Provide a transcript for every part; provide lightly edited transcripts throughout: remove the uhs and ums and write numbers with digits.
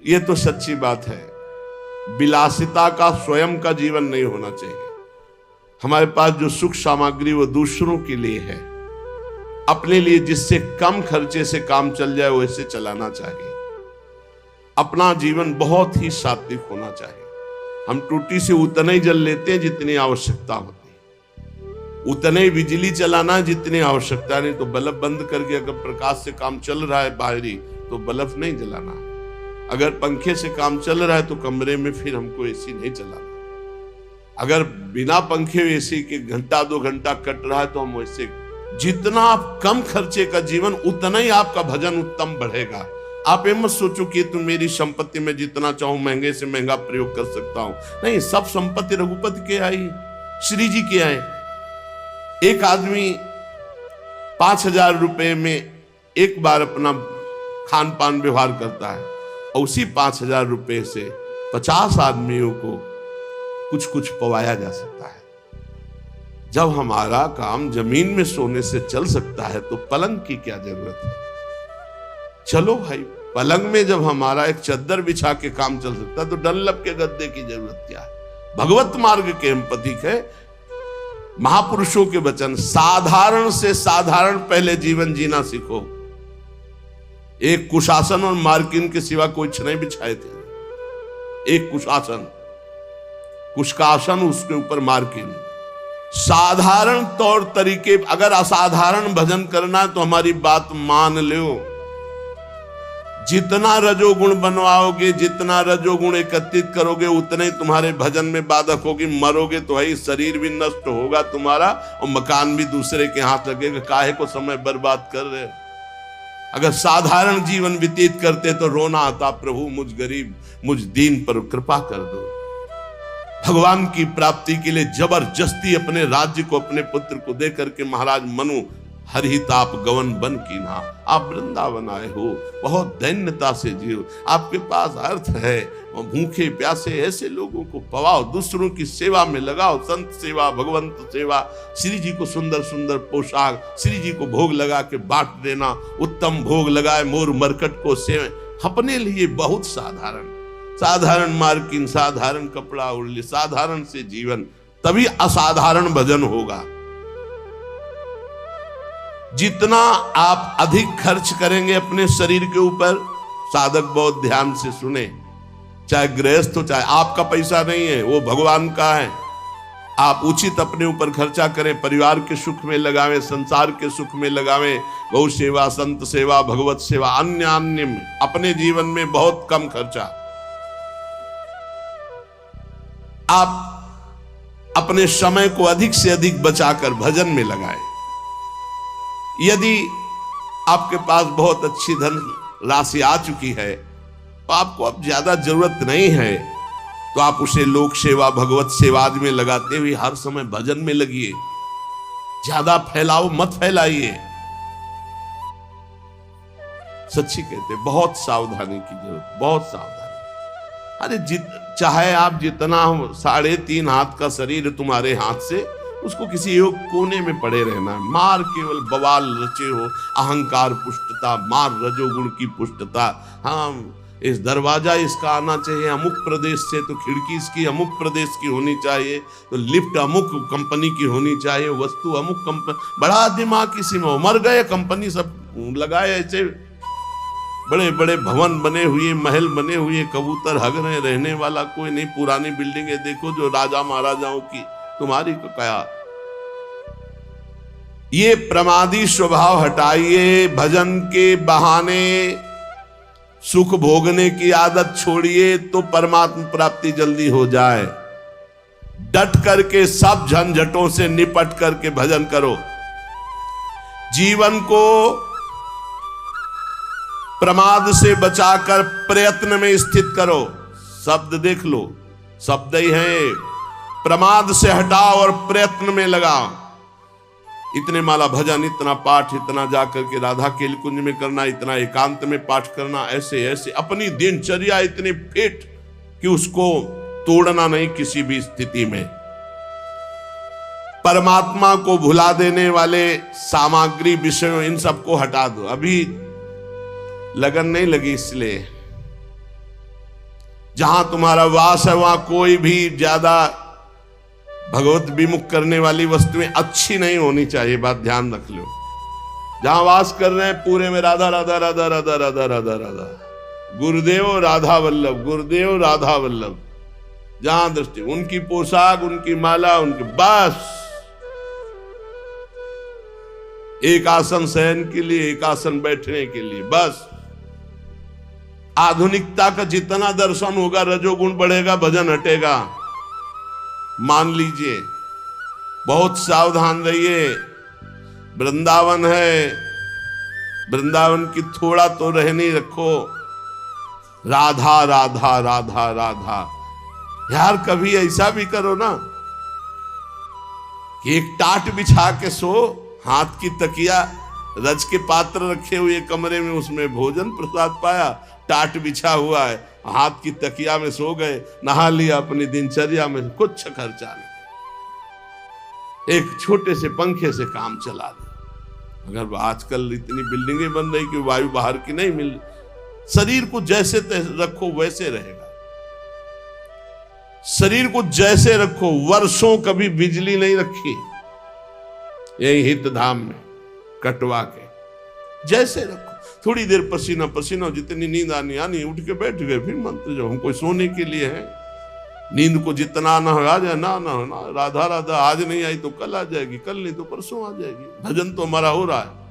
ये तो सच्ची बात है। विलासिता का स्वयं का जीवन नहीं होना चाहिए। हमारे पास जो सुख सामग्री वो दूसरों के लिए है, अपने लिए जिससे कम खर्चे से काम चल जाए वैसे चलाना चाहिए। अपना जीवन बहुत ही सात्विक होना चाहिए। हम टूटी से उतना ही जल लेते हैं जितनी आवश्यकता होती है, उतने ही बिजली चलाना जितनी आवश्यकता, नहीं तो बल्ब बंद करके अगर प्रकाश से काम चल रहा है बाहरी तो बल्ब नहीं जलाना है। अगर पंखे से काम चल रहा है तो कमरे में फिर हमको एसी नहीं चलाना। अगर बिना पंखे एसी के घंटा 2 घंटा कट रहा है तो हम वैसे, जितना आप कम खर्चे का जीवन उतना ही आपका भजन उत्तम बढ़ेगा। आप ये मत सोचो कि तुम मेरी संपत्ति में जितना चाहूं महंगे से महंगा प्रयोग कर सकता हूं। नहीं, सब संपत्ति रघुपति के आई, श्री जी के आए। एक आदमी 5,000 रुपए में एक बार अपना खान पान व्यवहार करता है और उसी 5,000 रुपए से 50 आदमियों को कुछ कुछ पवाया जा सकता है। जब हमारा काम जमीन में सोने से चल सकता है तो पलंग की क्या जरूरत है। चलो भाई, पलंग में जब हमारा एक चद्दर बिछा के काम चल सकता है तो डनलप के गद्दे की जरूरत क्या है। भगवत मार्ग के हम पथिक है। महापुरुषों के वचन, साधारण से साधारण पहले जीवन जीना सीखो। एक कुशासन और मार्किन के सिवा कोई नहीं बिछाए थे। एक कुशासन, कुश का आसन, उसके ऊपर मार्किन। साधारण तौर तरीके, अगर असाधारण भजन करना है तो हमारी बात मान लो। जितना रजोगुण बनवाओगे, जितना रजोगुण एकत्रित करोगे, उतने ही तुम्हारे भजन में बाधक होगी। मरोगे तो है, शरीर भी नष्ट होगा तुम्हारा और मकान भी दूसरे के हाथ लगेगा। काहे को समय बर्बाद कर रहे हो। अगर साधारण जीवन व्यतीत करते तो रोना आता, प्रभु मुझ गरीब मुझ दीन पर कृपा कर दो। भगवान की प्राप्ति के लिए जबरदस्ती अपने राज्य को अपने पुत्र को दे करके महाराज मनु हरिताप गवन बन की ना, आप वृंदावन आए हो, बहुत दैन्यता से जियो। आपके पास अर्थ है, भूखे प्यासे ऐसे लोगों को पवाओ, दूसरों की सेवा में लगाओ। संत सेवा, भगवंत सेवा, श्री जी को सुंदर सुंदर पोशाक, श्री जी को भोग लगा के बांट देना। उत्तम भोग लगाए मोर मरकट को सेवे। अपने लिए बहुत साधारण, साधारण मार्किन, साधारण कपड़ा उड़ले, साधारण से जीवन, तभी असाधारण भजन होगा। जितना आप अधिक खर्च करेंगे अपने शरीर के ऊपर, साधक बहुत ध्यान से सुने, चाहे गृहस्थ हो चाहे, आपका पैसा नहीं है, वो भगवान का है। आप उचित अपने ऊपर खर्चा करें, परिवार के सुख में लगावें, संसार के सुख में लगावें, गौ सेवा, संत सेवा, भगवत सेवा, अन्य अन्य में। अपने जीवन में बहुत कम खर्चा। आप अपने समय को अधिक से अधिक बचाकर भजन में लगाएं। यदि आपके पास बहुत अच्छी धन राशि आ चुकी है तो आपको अब ज्यादा जरूरत नहीं है, तो आप उसे लोक सेवा, भगवत सेवा में लगाते हुए हर समय भजन में लगिए। ज्यादा फैलाओ मत फैलाइए। सच्ची कहते, बहुत सावधानी की जरूरत, बहुत सावधानी। अरे चाहे आप जितना 3.5 हाथ का शरीर तुम्हारे हाथ से, उसको किसी योग कोने में पड़े रहना है। मार केवल बवाल रचे हो, अहंकार पुष्टता, मार रजोगुण की पुष्टता। हम इस दरवाजा इसका आना चाहिए अमुक प्रदेश से, तो खिड़की इसकी अमुक प्रदेश की होनी चाहिए, तो लिफ्ट अमुक कंपनी की होनी चाहिए, वस्तु अमुक कंपनी। बड़ा दिमाग किसी में मर गए, कंपनी सब लगाए ऐसे बड़े बड़े भवन बने हुए, महल बने हुए, कबूतर हग रहे, रहने वाला कोई नहीं। पुरानी बिल्डिंगें देखो जो राजा महाराजाओं की, तुम्हारी को क्या। ये प्रमादी स्वभाव हटाइए। भजन के बहाने सुख भोगने की आदत छोड़िए तो परमात्मा प्राप्ति जल्दी हो जाए। डट करके सब झंझटों से निपट करके भजन करो। जीवन को प्रमाद से बचाकर प्रयत्न में स्थित करो। शब्द देख लो, शब्द ही है। प्रमाद से हटाओ और प्रयत्न में लगाओ। इतने माला भजन, इतना पाठ, इतना जाकर के राधा केल कुंज में करना, इतना एकांत में पाठ करना, ऐसे ऐसे अपनी दिनचर्या इतनी फिट कि उसको तोड़ना नहीं किसी भी स्थिति में। परमात्मा को भुला देने वाले सामग्री, विषयों, इन सबको हटा दो। अभी लगन नहीं लगी इसलिए जहां तुम्हारा वास है वहां कोई भी ज्यादा भगवत विमुख करने वाली वस्तुएं अच्छी नहीं होनी चाहिए, बात ध्यान रख लो। जहां वास कर रहे हैं पूरे में राधा राधा राधा राधा राधा राधा राधा, गुरुदेव राधा वल्लभ, गुरुदेव राधा वल्लभ, जहां दृष्टि उनकी पोशाक, उनकी माला, उनके बस एक आसन शयन के लिए, एक आसन बैठने के लिए, बस। आधुनिकता का जितना दर्शन होगा रजोगुण बढ़ेगा, भजन हटेगा, मान लीजिए। बहुत सावधान रहिए। वृंदावन है, वृंदावन की थोड़ा तो रहनी रखो। राधा राधा राधा राधा, यार कभी ऐसा भी करो ना कि एक टाट बिछा के सो, हाथ की तकिया, रज के पात्र रखे हुए कमरे में, उसमें भोजन प्रसाद पाया, टाट बिछा हुआ है, हाथ की तकिया में सो गए, नहा लिया, अपनी दिनचर्या में कुछ खर्चा नहीं, एक छोटे से पंखे से काम चला लिया। अगर आजकल इतनी बिल्डिंगें बन रही कि वायु बाहर की नहीं मिल, शरीर को जैसे रखो वैसे रहेगा। शरीर को जैसे रखो, वर्षों कभी बिजली नहीं रखी यही हित धाम में कटवा के, जैसे रखो। थोड़ी देर पसीना पसीना, जितनी नींद आनी आनी, उठ के बैठ गए, फिर मंत्र जो हमको सोने के लिए है। नींद को जितना ना आ जाए ना ना ना, राधा राधा आज नहीं आई तो कल आ जाएगी, कल नहीं तो परसों आ जाएगी। भजन तो हमारा हो रहा है।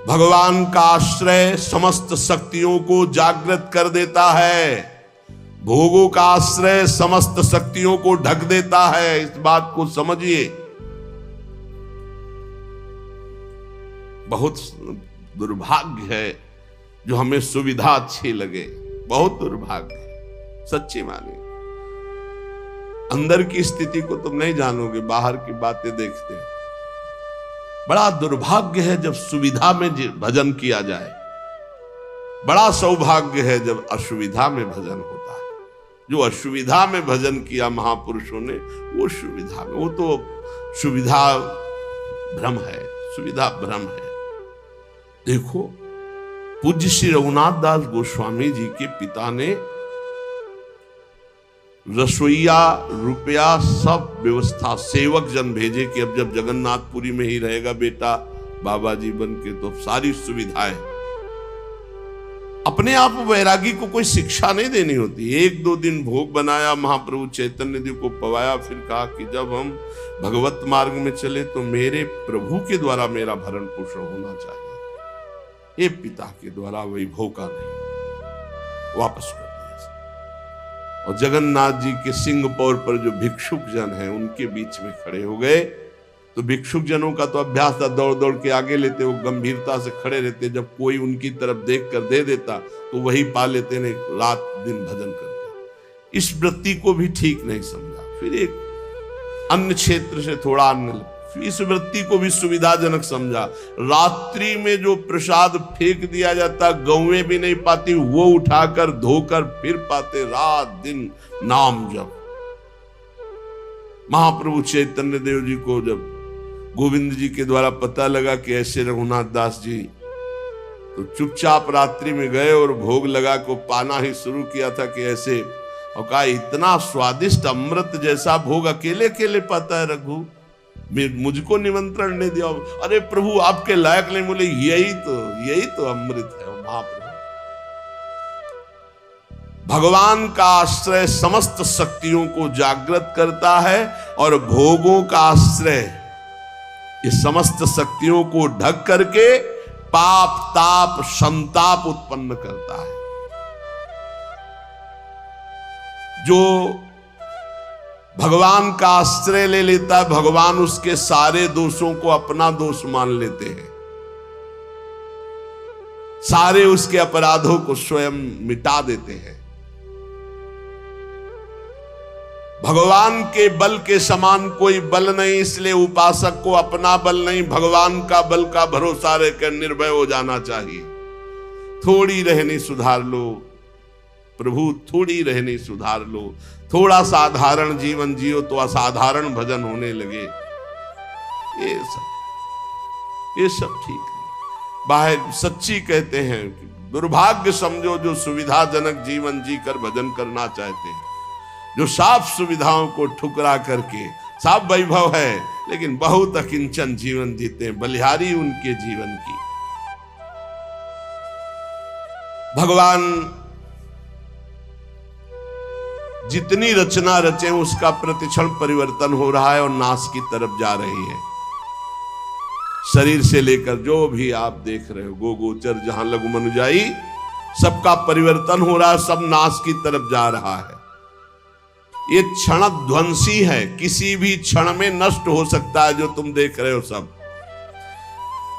भगवान का आश्रय समस्त शक्तियों को जागृत कर देता है, भोगों का आश्रय समस्त शक्तियों को ढक देता है। इस बात को समझिए। बहुत दुर्भाग्य है जो हमें सुविधा अच्छी लगे, बहुत दुर्भाग्य है, सच्ची मानिए। अंदर की स्थिति को तुम नहीं जानोगे, बाहर की बातें देखते हो। बड़ा दुर्भाग्य है जब सुविधा में भजन किया जाए, बड़ा सौभाग्य है जब असुविधा में भजन होता है। जो असुविधा में भजन किया महापुरुषों ने, वो सुविधा में, वो तो सुविधा भ्रम है, सुविधा भ्रम है। देखो, पूज्य श्री रघुनाथ दास गोस्वामी जी के पिता ने रसोईया, रुपया, सब व्यवस्था, सेवक जन भेजे कि अब जब जगन्नाथपुरी में ही रहेगा बेटा बाबा जी बन के, तो सारी सुविधाएं। अपने आप वैरागी को कोई शिक्षा नहीं देनी होती। एक दो दिन भोग बनाया, महाप्रभु चैतन्य देव को पवाया, फिर कहा कि जब हम भगवत मार्ग में चले तो मेरे प्रभु के द्वारा मेरा भरण पोषण होना चाहिए, ये पिता के द्वारा वही भोगा नहीं, वापस कर दिया। और जगन्नाथ जी के सिंहपौर पर जो भिक्षुक जन हैं उनके बीच में खड़े हो गए। तो भिक्षुक जनों का तो अभ्यास था, दौड़ दौड़ के आगे लेते, वो गंभीरता से खड़े रहते, जब कोई उनकी तरफ देख कर दे देता तो वही पा लेते, ने रात दिन भजन करते। इस वृत्ति को भी ठीक नहीं समझा। फिर एक अन्य क्षेत्र से थोड़ा अन्य, इस वृत्ति को भी सुविधाजनक समझा। रात्रि में जो प्रसाद फेंक दिया जाता, गौएं भी नहीं पाती, वो उठाकर धोकर फिर पाते, रात दिन नाम जप। महाप्रभु चैतन्य देव जी को जब गोविंद जी के द्वारा पता लगा कि ऐसे रघुनाथ दास जी, तो चुपचाप रात्रि में गए और भोग लगा को पाना ही शुरू किया था कि ऐसे, और कहा इतना स्वादिष्ट अमृत जैसा भोग अकेले अकेले पाता है रघु, मुझको निमंत्रण नहीं दिया। अरे प्रभु आपके लायक नहीं, बोले यही तो अमृत है महाप्रभु। भगवान का आश्रय समस्त शक्तियों को जागृत करता है और भोगों का आश्रय इस समस्त शक्तियों को ढक करके पाप ताप संताप उत्पन्न करता है। जो भगवान का आश्रय ले लेता है, भगवान उसके सारे दोषों को अपना दोष मान लेते हैं, सारे उसके अपराधों को स्वयं मिटा देते हैं। भगवान के बल के समान कोई बल नहीं, इसलिए उपासक को अपना बल नहीं, भगवान का बल का भरोसा रहकर निर्भय हो जाना चाहिए। थोड़ी रहनी सुधार लो प्रभु, थोड़ी रहनी सुधार लो, थोड़ा साधारण जीवन जियो तो असाधारण भजन होने लगे। ये सब ठीक नहीं। बाहर सच्ची कहते हैं, दुर्भाग्य समझो जो सुविधाजनक जीवन जीकर भजन करना चाहते हैं, जो सब सुविधाओं को ठुकरा करके, सब वैभव है लेकिन बहुत अकिंचन जीवन जीते हैं, बलिहारी उनके जीवन की। भगवान जितनी रचना रचे उसका प्रतिक्षण परिवर्तन हो रहा है और नाश की तरफ जा रही है। शरीर से लेकर जो भी आप देख रहे हो, गोगोचर जहां लघु मनुजाई, सबका परिवर्तन हो रहा है, सब नाश की तरफ जा रहा है। ये क्षण ध्वंसी है, किसी भी क्षण में नष्ट हो सकता है। जो तुम देख रहे हो सब,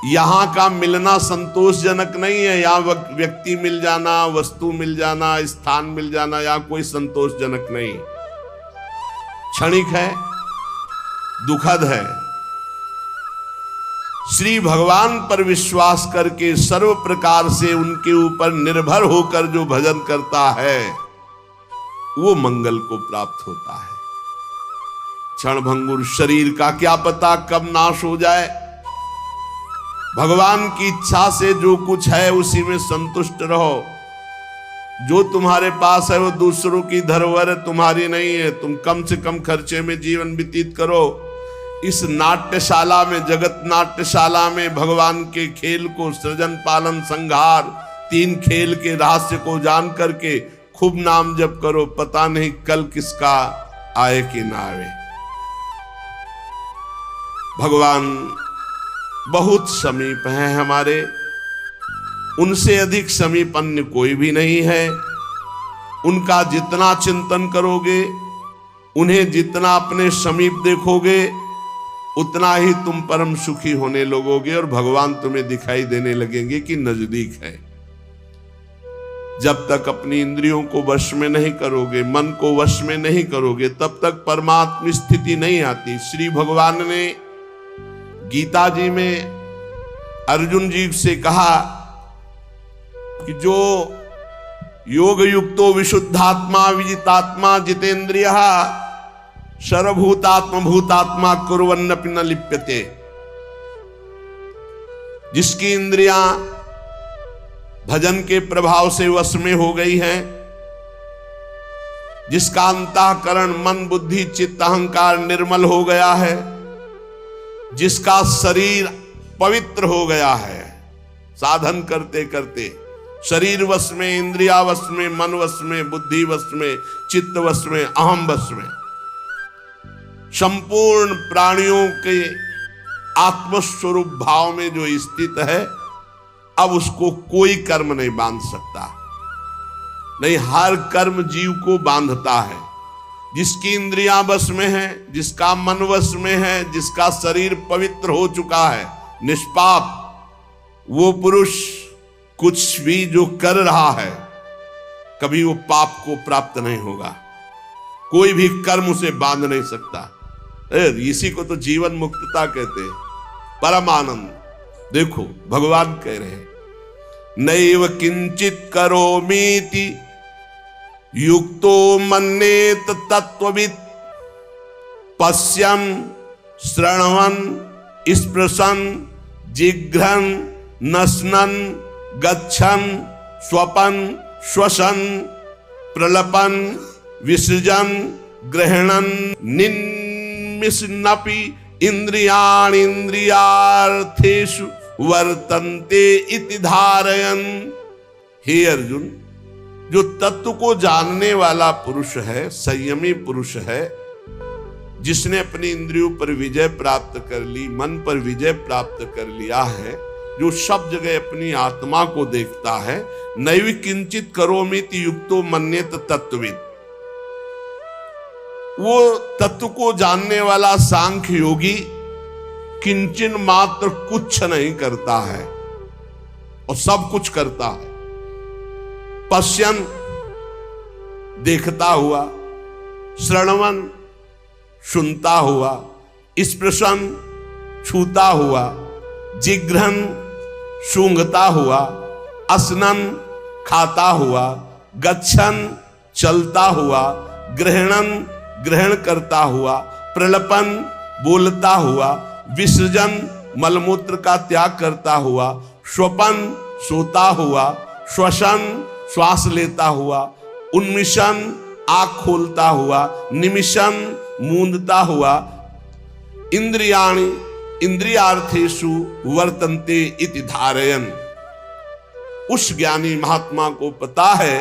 यहां का मिलना संतोषजनक नहीं है। यहां व्यक्ति मिल जाना, वस्तु मिल जाना, स्थान मिल जाना, यहां कोई संतोषजनक नहीं, क्षणिक है, दुखद है। श्री भगवान पर विश्वास करके सर्व प्रकार से उनके ऊपर निर्भर होकर जो भजन करता है वो मंगल को प्राप्त होता है। क्षणभंगुर शरीर का क्या पता कब नाश हो जाए। भगवान की इच्छा से जो कुछ है उसी में संतुष्ट रहो। जो तुम्हारे पास है वो दूसरों की धरोहर है, तुम्हारी नहीं है। तुम कम से कम खर्चे में जीवन व्यतीत करो। इस नाट्यशाला में, जगत नाट्यशाला में भगवान के खेल को, सृजन पालन संहार, 3 खेल के रहस्य को जान करके खूब नाम जप करो। पता नहीं कल किसका आए कि ना आए। भगवान बहुत समीप हैं हमारे, उनसे अधिक समीप अन्य कोई भी नहीं है। उनका जितना चिंतन करोगे, उन्हें जितना अपने समीप देखोगे, उतना ही तुम परम सुखी होने लगोगे और भगवान तुम्हें दिखाई देने लगेंगे कि नजदीक है। जब तक अपनी इंद्रियों को वश में नहीं करोगे, मन को वश में नहीं करोगे, तब तक परमात्म स्थिति नहीं आती। श्री भगवान ने गीता जी में अर्जुन जी से कहा कि जो योग युक्तो विशुद्धात्मा विजितात्मा जितेंद्रियः सर्वभूतात्म भूतात्मा कुर्वन्नपि न लिप्यते। जिसकी इंद्रियां भजन के प्रभाव से वश में हो गई हैं, जिसका अंतःकरण मन बुद्धि चित्त अहंकार निर्मल हो गया है, जिसका शरीर पवित्र हो गया है, साधन करते करते शरीर वश में, इंद्रिया वश में, मन वश में, बुद्धि वश में, चित्त वश में, अहम वश में, संपूर्ण प्राणियों के आत्मस्वरूप भाव में जो स्थित है, अब उसको कोई कर्म नहीं बांध सकता। नहीं, हर कर्म जीव को बांधता है। जिसकी इंद्रियां वश में है, जिसका मन वश में है, जिसका शरीर पवित्र हो चुका है, निष्पाप, वो पुरुष कुछ भी जो कर रहा है कभी वो पाप को प्राप्त नहीं होगा। कोई भी कर्म उसे बांध नहीं सकता। इसी को तो जीवन मुक्तता कहते हैं, परम आनंद। देखो भगवान कह रहे हैं, नैव किंचित करोमीति युक्तो मन्येत तत्त्ववित् पश्यन् श्रृण्वन् स्पृशन् जिघ्रन् नश्नन् गच्छन् स्वपन् श्वसन् प्रलपन् विसृजन् गृह्णन् निन्मिषन्नपि इंद्रियाणि इंद्रियार्थेषु वर्तन्ते इति धारयन्। हे अर्जुन, जो तत्व को जानने वाला पुरुष है, संयमी पुरुष है, जिसने अपनी इंद्रियों पर विजय प्राप्त कर ली, मन पर विजय प्राप्त कर लिया है, जो सब जगह अपनी आत्मा को देखता है, नैव किंचित करोमीति युक्तो मन्येत तत्त्ववित्। वो तत्व को जानने वाला सांख्य योगी किंचन मात्र कुछ नहीं करता है और सब कुछ करता है। पश्यन देखता हुआ, श्रवण सुनता हुआ, स्पृशन छूता हुआ, जिघ्रन सूंघता हुआ, असनन खाता हुआ, गच्छन चलता हुआ, ग्रहणन ग्रहण करता हुआ, प्रलपन बोलता हुआ, विसर्जन मलमूत्र का त्याग करता हुआ, स्वपन सोता हुआ, श्वसन श्वास लेता हुआ, उन्मिशन आंख खोलता हुआ, निमिशन मूंदता हुआ, इंद्रियाणि इंद्रियार्थेषु वर्तन्ते इति धारयन्। उस ज्ञानी महात्मा को पता है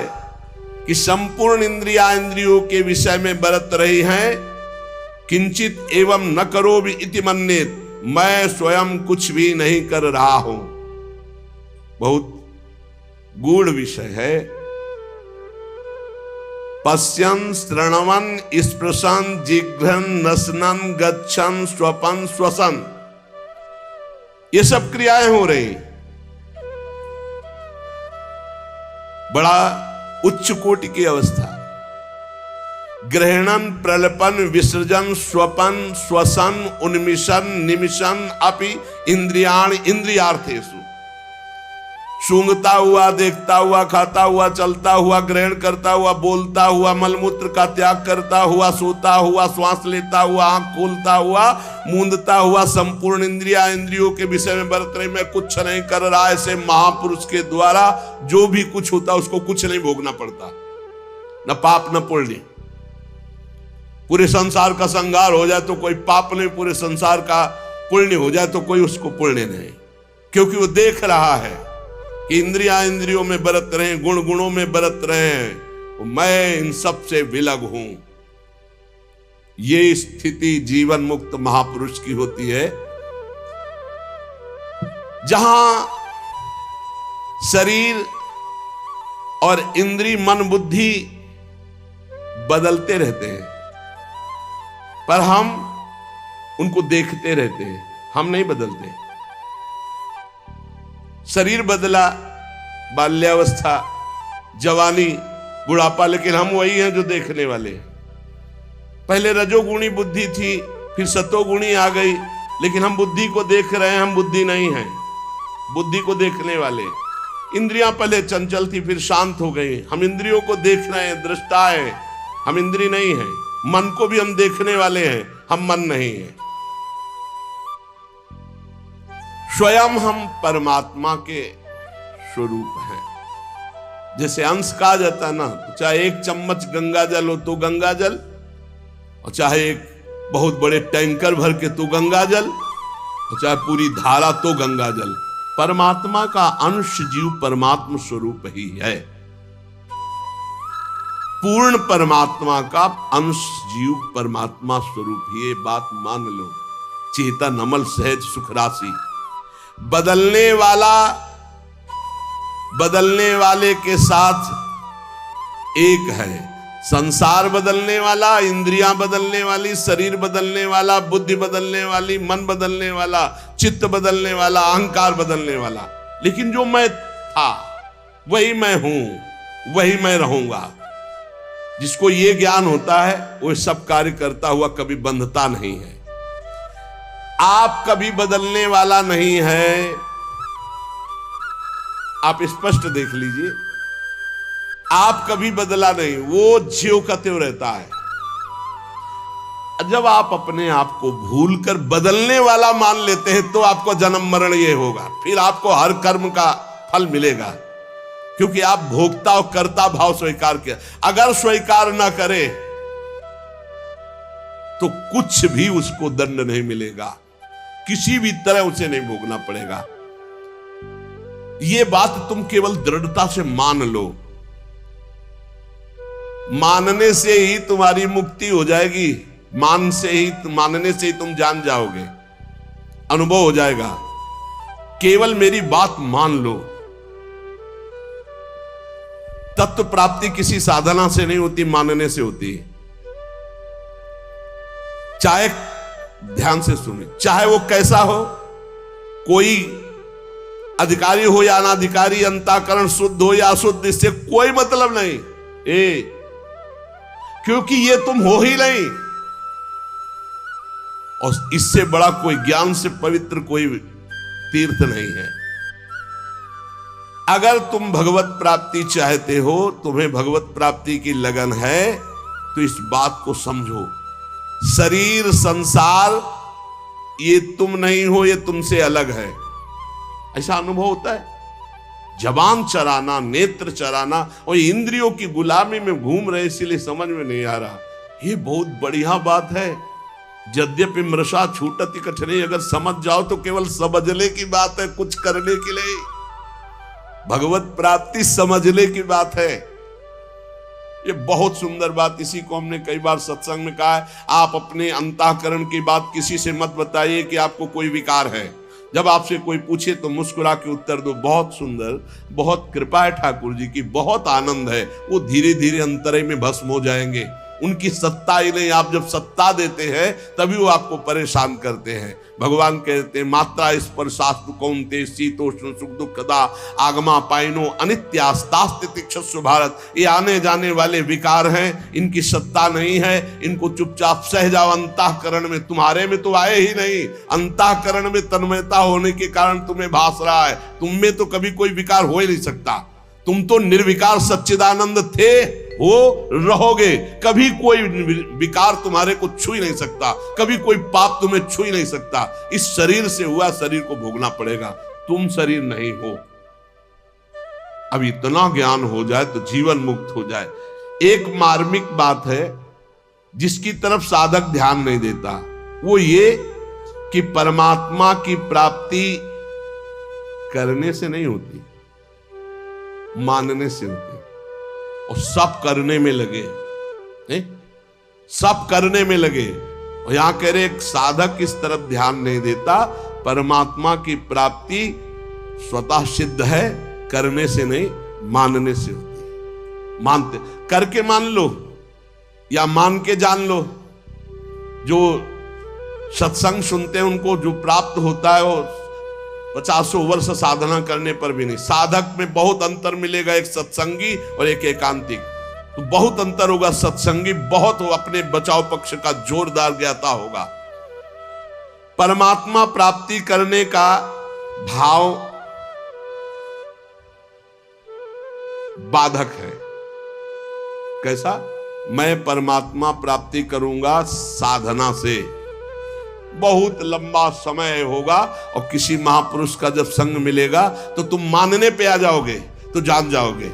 कि संपूर्ण इंद्रियों के विषय में बरत रही हैं, किंचित एवं न करो भी इति मन्येत, मैं स्वयं कुछ भी नहीं कर रहा हूं। बहुत गूढ़ विषय है। पश्यन् श्रृण्वन् स्पृशन् जिघ्रन् नसनन् गच्छन् स्वपन् श्वसन्, ये सब क्रियाएं हो रही। बड़ा उच्च कोटि की अवस्था। ग्रहणन प्रलपन विसर्जन स्वपन श्वसन उन्मिशन निमिशन अपि इंद्रियाण इंद्रियार्थेषु, सूंघता हुआ, देखता हुआ, खाता हुआ, चलता हुआ, ग्रहण करता हुआ, बोलता हुआ, मलमूत्र का त्याग करता हुआ, सोता हुआ, श्वास लेता हुआ, आंख खोलता हुआ, मूंदता हुआ, संपूर्ण इंद्रियों के विषय में बरत रही। मैं कुछ नहीं कर रहा। ऐसे महापुरुष के द्वारा जो भी कुछ होता उसको कुछ नहीं भोगना पड़ता, न पाप न पुण्य। पूरे संसार का संहार हो जाए तो कोई पाप नहीं, पूरे संसार का पुण्य हो जाए तो कोई उसको पुण्य नहीं, क्योंकि वो देख रहा है कि इंद्रियों में बरत रहे, गुण गुणों में बरत रहे हैं, मैं इन सब से विलग हूं। ये स्थिति जीवन मुक्त महापुरुष की होती है, जहां शरीर और इंद्रिय मन बुद्धि बदलते रहते हैं, पर हम उनको देखते रहते हैं, हम नहीं बदलते। शरीर बदला, बाल्यावस्था, जवानी, बुढ़ापा, लेकिन हम वही हैं जो देखने वाले हैं। पहले रजोगुणी बुद्धि थी, फिर सतोगुणी आ गई, लेकिन हम बुद्धि को देख रहे हैं, हम बुद्धि नहीं हैं, बुद्धि को देखने वाले। इंद्रियां पहले चंचल थी, फिर शांत हो गई, हम इंद्रियों को देख रहे हैं, दृष्टा है, हम इंद्रिय नहीं हैं। मन को भी हम देखने वाले हैं, हम मन नहीं हैं। स्वयं हम परमात्मा के स्वरूप हैं। जैसे अंश कहा जाता है ना, तो चाहे एक चम्मच गंगा जल हो तो गंगा जल, और चाहे एक बहुत बड़े टैंकर भर के तो गंगा जल, और चाहे पूरी धारा तो गंगा जल। परमात्मा का अंश जीव परमात्मा स्वरूप ही है। पूर्ण परमात्मा का अंश जीव परमात्मा स्वरूप ही, ये बात मान लो। चेतन अमल सहज सुख राशि, बदलने वाले के साथ एक है। संसार बदलने वाला, इंद्रियां बदलने वाली, शरीर बदलने वाला, बुद्धि बदलने वाली, मन बदलने वाला, चित्त बदलने वाला, अहंकार बदलने वाला, लेकिन जो मैं था वही मैं हूं, वही मैं रहूंगा। जिसको ये ज्ञान होता है वो सब कार्य करता हुआ कभी बंधता नहीं है। आप कभी बदलने वाला नहीं है, आप स्पष्ट देख लीजिए, आप कभी बदला नहीं, वो ज्यों का त्यों रहता है। जब आप अपने आप को भूलकर बदलने वाला मान लेते हैं तो आपको जन्म मरण ये होगा, फिर आपको हर कर्म का फल मिलेगा, क्योंकि आप भोक्ता और कर्ता भाव स्वीकार किया। अगर स्वीकार ना करे तो कुछ भी उसको दंड नहीं मिलेगा, किसी भी तरह उसे नहीं भोगना पड़ेगा। ये बात तुम केवल दृढ़ता से मान लो, मानने से ही तुम्हारी मुक्ति हो जाएगी, मानने से ही तुम जान जाओगे, अनुभव हो जाएगा। केवल मेरी बात मान लो। तत्व प्राप्ति किसी साधना से नहीं होती, मानने से होती है। चाहे ध्यान से सुने, चाहे वो कैसा हो, कोई अधिकारी हो या अनाधिकारी, अंतःकरण शुद्ध हो या अशुद्ध, इससे कोई मतलब नहीं, क्योंकि ये तुम हो ही नहीं। और इससे बड़ा कोई ज्ञान से पवित्र कोई तीर्थ नहीं है। अगर तुम भगवत प्राप्ति चाहते हो, तुम्हें भगवत प्राप्ति की लगन है, तो इस बात को समझो, शरीर संसार ये तुम नहीं हो, ये तुमसे अलग है। ऐसा अनुभव होता है। जबान चराना, नेत्र चराना और इंद्रियों की गुलामी में घूम रहे, इसीलिए समझ में नहीं आ रहा। ये बहुत बढ़िया बात है। यद्यपि मृषा छूटति कठिनाई, अगर समझ जाओ तो केवल समझने की बात है, कुछ करने की नहीं। भगवत प्राप्ति समझने की बात है। ये बहुत सुंदर बात, इसी को हमने कई बार सत्संग में कहा है। आप अपने अंतःकरण की बात किसी से मत बताइए कि आपको कोई विकार है। जब आपसे कोई पूछे तो मुस्कुरा के उत्तर दो, बहुत सुंदर, बहुत कृपा है ठाकुर जी की, बहुत आनंद है। वो धीरे धीरे अंतरे में भस्म हो जाएंगे। उनकी सत्ता ही नहीं, आप जब सत्ता देते हैं तभी वो आपको परेशान करते हैं। भगवान कहते हैं मात्रा स्पर्शास्तु कौन्तेय शीतोष्ण सुख दुखदा आगमा पाइनो अनित्यास्तास्तितिक्षस्व भारत। ये आने जाने वाले विकार हैं, इनकी सत्ता नहीं है, इनको चुपचाप सह जाओ। अंतःकरण में, तुम्हारे में तो आए ही नहीं, अंतःकरण में तन्मयता होने के कारण तुम्हें भास रहा है। तुम में तो कभी कोई विकार हो ही नहीं सकता। तुम तो निर्विकार सच्चिदानंद थे, हो, रहोगे। कभी कोई विकार तुम्हारे को छू ही नहीं सकता, कभी कोई पाप तुम्हें छू ही नहीं सकता। इस शरीर से हुआ, शरीर को भोगना पड़ेगा। तुम शरीर नहीं हो। अब इतना ज्ञान हो जाए तो जीवन मुक्त हो जाए। एक मार्मिक बात है जिसकी तरफ साधक ध्यान नहीं देता, वो ये कि परमात्मा की प्राप्ति करने से नहीं होती, मानने से होती। और सब करने में लगे, सब करने में लगे। और यहां कह रहे एक साधक इस तरफ ध्यान नहीं देता। परमात्मा की प्राप्ति स्वतः सिद्ध है, करने से नहीं, मानने से होती। मानते करके मान लो या मान के जान लो। जो सत्संग सुनते हैं उनको जो प्राप्त होता है वो 50 वर्ष साधना करने पर भी नहीं। साधक में बहुत अंतर मिलेगा, एक सत्संगी और एक एकांतिक। तो बहुत अंतर होगा। सत्संगी बहुत हो, अपने बचाव पक्ष का जोरदार ज्ञाता होगा। परमात्मा प्राप्ति करने का भाव बाधक है। कैसा? मैं परमात्मा प्राप्ति करूंगा साधना से, बहुत लंबा समय होगा। और किसी महापुरुष का जब संग मिलेगा तो तुम मानने पे आ जाओगे तो जान जाओगे।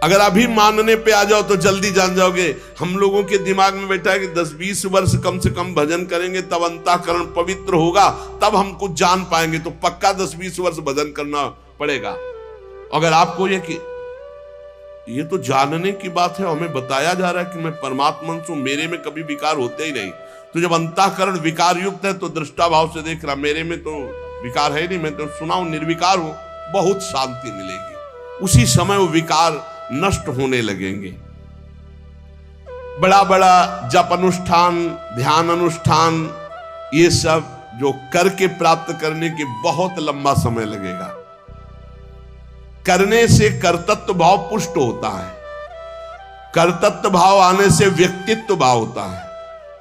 अगर अभी मानने पे आ जाओ तो जल्दी जान जाओगे। हम लोगों के दिमाग में बैठा है कि 10-20 वर्ष कम से कम भजन करेंगे तब अंतःकरण पवित्र होगा, तब हम कुछ जान पाएंगे। तो पक्का 10-20 वर्ष भजन करना पड़ेगा। अगर आपको ये तो जानने की बात है, हमें बताया जा रहा है कि मैं परमात्मा हूं, मेरे में कभी विकार होते ही नहीं। तो जब अंतःकरण विकार युक्त है तो दृष्टा भाव से देख रहा, मेरे में तो विकार है नहीं, मैं तो सुना हूं, निर्विकार हूं, बहुत शांति मिलेगी। उसी समय वो विकार नष्ट होने लगेंगे। बड़ा बड़ा जप अनुष्ठान, ध्यान अनुष्ठान, ये सब जो करके प्राप्त करने के बहुत लंबा समय लगेगा। करने से कर्तृत्व भाव पुष्ट होता है, कर्तृत्व भाव आने से व्यक्तित्व भाव होता है,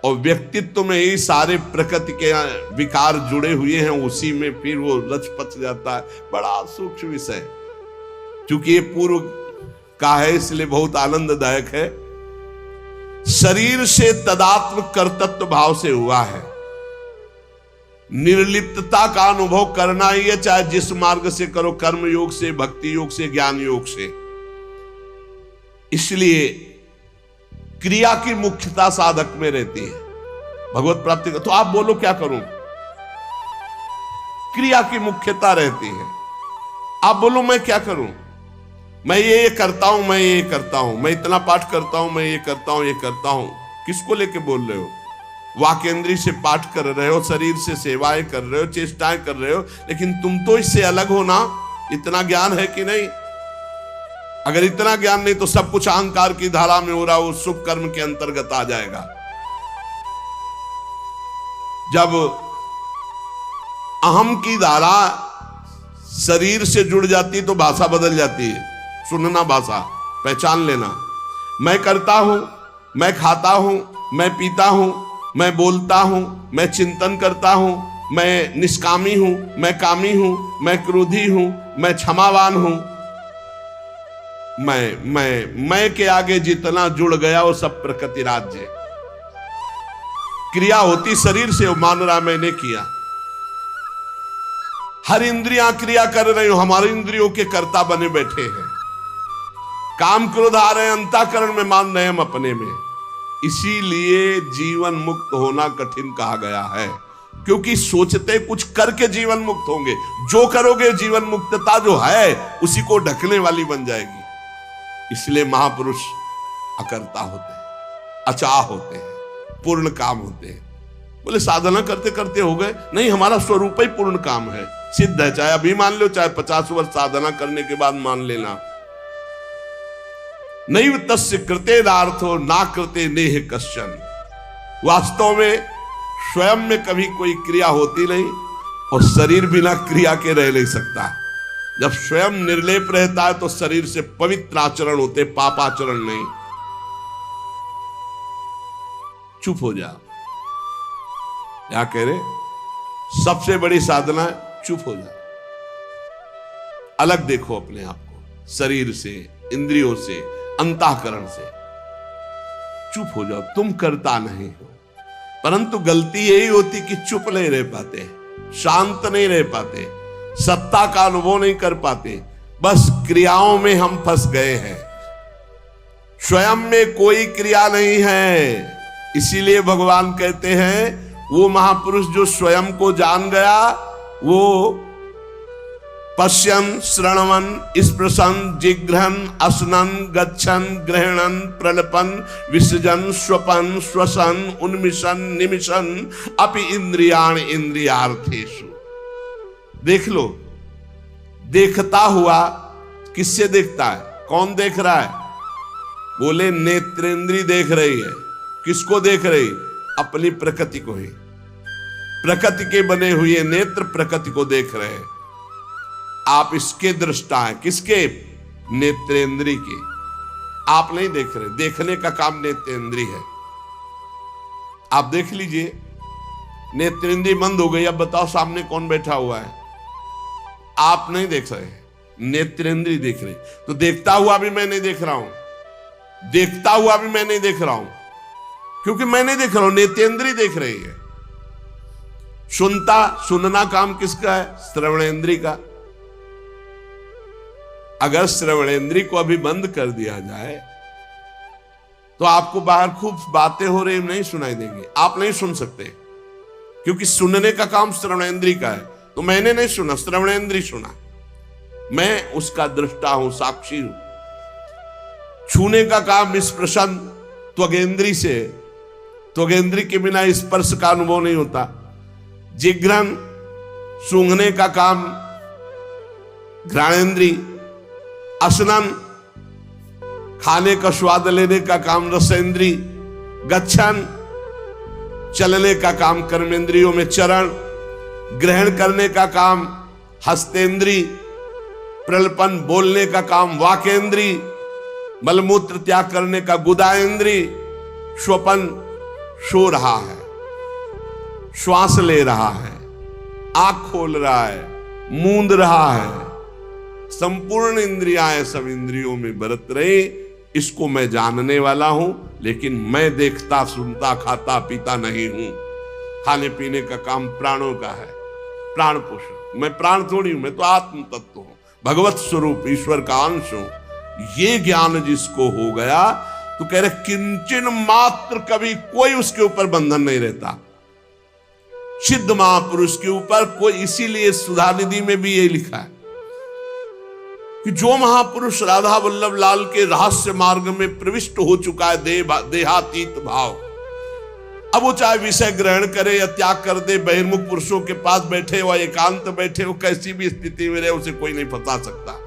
और व्यक्तित्व में ही सारे प्रकृति के विकार जुड़े हुए हैं, उसी में फिर वो लचपच जाता है। बड़ा सूक्ष्म विषय, क्योंकि ये पूर्व का है इसलिए बहुत आनंददायक है। शरीर से तदात्म कर्तृत्व भाव से हुआ है। निर्लिप्तता का अनुभव करना ही है, चाहे जिस मार्ग से करो, कर्म योग से, भक्ति योग से, ज्ञान योग से। इसलिए क्रिया की मुख्यता साधक में रहती है भगवत प्राप्ति का। तो आप बोलो क्या करूं? क्रिया की मुख्यता रहती है। आप बोलो मैं क्या करूं? मैं ये करता हूं, मैं ये करता हूं, मैं इतना पाठ करता हूं, मैं ये करता हूं, ये करता हूं। किसको लेके बोल रहे हो? वाक्येंद्री से पाठ कर रहे हो, शरीर से सेवाएं कर रहे हो, चेष्टाएं कर रहे हो, लेकिन तुम तो इससे अलग हो ना। इतना ज्ञान है कि नहीं? अगर इतना ज्ञान नहीं तो सब कुछ अहंकार की धारा में हो रहा, वो शुभ कर्म के अंतर्गत आ जाएगा। जब अहम की धारा शरीर से जुड़ जाती तो भाषा बदल जाती है। सुनना भाषा, पहचान लेना। मैं करता हूं, मैं खाता हूं, मैं पीता हूं, मैं बोलता हूं, मैं चिंतन करता हूं, मैं निष्कामी हूं, मैं कामी हूं, मैं क्रोधी हूं, मैं क्षमावान हूं। मैं के आगे जितना जुड़ गया वो सब प्रकृति राज्य। क्रिया होती शरीर से, मान रहा मैंने किया। हर इंद्रियां क्रिया कर रही हो, हमारे इंद्रियों के कर्ता बने बैठे हैं। काम क्रोध आ रहे हैं, अंतःकरण में मान रहे हम अपने में। इसीलिए जीवन मुक्त होना कठिन कहा गया है, क्योंकि सोचते कुछ करके जीवन मुक्त होंगे। जो करोगे जीवन मुक्तता जो है उसी को ढकने वाली बन जाएगी। इसलिए महापुरुष अकर्ता होते हैं, अचाह होते हैं, पूर्ण काम होते हैं। बोले साधना करते करते हो गए? नहीं, हमारा स्वरूप ही पूर्ण काम है, सिद्ध है। चाहे अभी मान लो, चाहे 50 वर्ष साधना करने के बाद मान लेना। नैव तस्य कृतेनार्थो ना कृते नेह कश्चन। वास्तव में स्वयं में कभी कोई क्रिया होती नहीं, और शरीर बिना क्रिया के रह नहीं सकता। जब स्वयं निर्लेप रहता है तो शरीर से पवित्र आचरण होते, पापाचरण नहीं। चुप हो जा। क्या कह रहे? सबसे बड़ी साधना है चुप हो जा। अलग देखो अपने आप को, शरीर से, इंद्रियों से, अंतःकरण से। चुप हो जाओ। तुम करता नहीं हो, परंतु गलती यही होती कि चुप नहीं रह पाते, शांत नहीं रह पाते, सत्ता का अनुभव नहीं कर पाते। बस क्रियाओं में हम फंस गए हैं, स्वयं में कोई क्रिया नहीं है। इसीलिए भगवान कहते हैं वो महापुरुष जो स्वयं को जान गया, वो पश्यन, श्रणवन, स्पृशन, जिघ्रन, असनन, गच्छन, ग्रहणन, प्रलपन, विसर्जन, स्वपन, श्वसन, उन्मिशन, निमिशन अपि इंद्रियाण इंद्रियार्थेषु। देख लो, देखता हुआ किससे देखता है? कौन देख रहा है? बोले नेत्रेंद्री देख रही है। किसको देख रही? अपनी प्रकृति को ही। प्रकृति के बने हुए नेत्र प्रकृति को देख रहे हैं। आप इसके दृष्टा हैं। किसके? नेत्रेंद्री के। आप नहीं देख रहे। देखने का काम नेत्रेंद्री है। आप देख लीजिए, नेत्रेंद्री बंद हो गई। अब बताओ सामने कौन बैठा हुआ है? आप नहीं देख रहे, नेत्रेंद्री देख रही। तो देखता हुआ भी मैं नहीं देख रहा हूं, देखता हुआ भी मैं नहीं देख रहा हूं, क्योंकि मैं नहीं देख रहा हूं, नेत्रेंद्री देख रही है। सुनना काम किसका है? श्रवणेंद्री का। अगर श्रवणेंद्री को अभी बंद कर दिया जाए तो आपको बाहर खूब बातें हो रही नहीं सुनाई देंगी, आप नहीं सुन सकते, क्योंकि सुनने का काम श्रवणेंद्री का है। तो मैंने नहीं सुना, श्रवणेंद्री सुना। मैं उसका दृष्टा हूं, साक्षी हूं। छूने का काम स्पर्शन त्वगेंद्री से, त्वगेंद्री के बिना स्पर्श का अनुभव नहीं होता। जिघ्रन, सूंघने का काम घ्राणेंद्री। असनन, खाने का स्वाद लेने का काम रसेंद्री। गच्छन, चलने का काम कर्मेंद्रियों में चरण। ग्रहण करने का काम हस्तेंद्री। प्रलपन, बोलने का काम वाकेंद्री। मलमूत्र त्याग करने का गुदाएंद्री। स्वपन, सो रहा है, श्वास ले रहा है, आंख खोल रहा है, मूंद रहा है। संपूर्ण इंद्रियां सब इंद्रियों में बरत रहे। इसको मैं जानने वाला हूं, लेकिन मैं देखता, सुनता, खाता, पीता नहीं हूं। खाने पीने का काम प्राणों का है, प्राण पोषण। मैं प्राण थोड़ी हूं, मैं तो आत्म तत्व हूं, भगवत स्वरूप, ईश्वर का अंश हूं। ये ज्ञान जिसको हो गया तो कह रहे किंचन मात्र कभी कोई उसके ऊपर बंधन नहीं रहता। सिद्ध महापुरुष के ऊपर कोई, इसीलिए सुधानिधि में भी ये लिखा है कि जो महापुरुष राधा वल्लभ लाल के रहस्य मार्ग में प्रविष्ट हो चुका है, देहातीत भाव, अब वो चाहे विषय ग्रहण करे या त्याग कर दे, बहिर्मुख पुरुषों के पास बैठे व एकांत बैठे हो, कैसी भी स्थिति में रहे, उसे कोई नहीं फंसा सकता।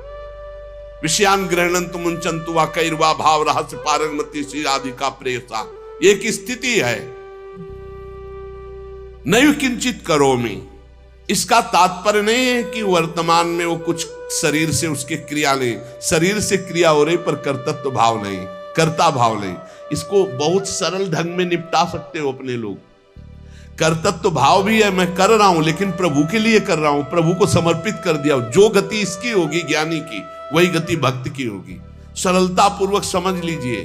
विषयान ग्रहणंतु मुंचन्तु वा कैर्वा भाव रहस्य पारंगमति श्री राधिका प्रेयसा। एक स्थिति है। नैव किंचित करोमि। इसका तात्पर्य नहीं है कि वर्तमान में वो कुछ शरीर से उसके क्रिया नहीं, शरीर से क्रिया हो रही पर कर्तृत्व भाव नहीं, कर्ता भाव नहीं। इसको बहुत सरल ढंग में निपटा सकते हो अपने लोग। कर्तृत्व भाव भी है, मैं कर रहा हूं लेकिन प्रभु के लिए कर रहा हूं, प्रभु को समर्पित कर दिया। जो गति इसकी होगी ज्ञानी की, वही गति भक्त की होगी। सरलता पूर्वक समझ लीजिए,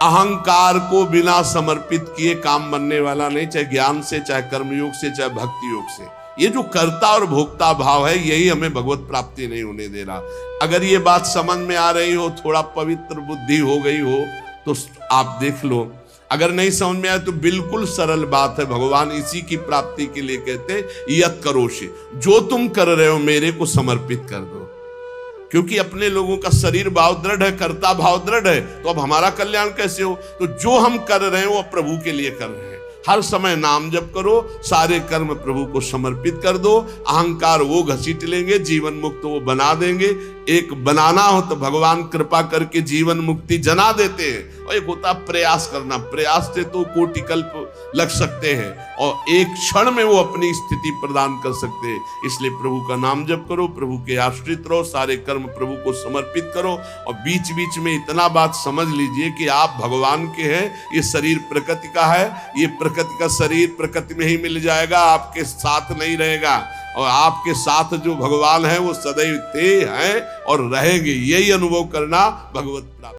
अहंकार को बिना समर्पित किए काम बनने वाला नहीं, चाहे ज्ञान से, चाहे कर्मयोग से, चाहे भक्ति योग से। ये जो कर्ता और भोक्ता भाव है, यही हमें भगवत प्राप्ति नहीं होने दे रहा। अगर ये बात समझ में आ रही हो, थोड़ा पवित्र बुद्धि हो गई हो, तो आप देख लो। अगर नहीं समझ में आए तो बिल्कुल सरल बात है, भगवान इसी की प्राप्ति के लिए कहते यत करोषि, जो तुम कर रहे हो मेरे को समर्पित कर दो। क्योंकि अपने लोगों का शरीर भाव दृढ़ है, कर्ता भाव दृढ़ है, तो अब हमारा कल्याण कैसे हो? तो जो हम कर रहे हैं वो प्रभु के लिए कर रहे हैं। हर समय नाम जप करो, सारे कर्म प्रभु को समर्पित कर दो। अहंकार वो घसीट लेंगे, जीवन मुक्त वो बना देंगे। एक बनाना हो तो भगवान कृपा करके जीवन मुक्ति जना देते हैं, और एक होता प्रयास करना। प्रयास से तो कोटि कल्प लग सकते हैं, और एक क्षण में वो अपनी स्थिति प्रदान कर सकते हैं। इसलिए प्रभु का नाम जप करो, प्रभु के आश्रित रहो, सारे कर्म प्रभु को समर्पित करो। और बीच बीच में इतना बात समझ लीजिए कि आप भगवान के हैं, ये शरीर प्रकृति का है, ये प्रकृति का शरीर प्रकृति में ही मिल जाएगा, आपके साथ नहीं रहेगा। और आपके साथ जो भगवान है वो सदैव थे, हैं और रहेंगे। यही अनुभव करना भगवत प्राप्ति।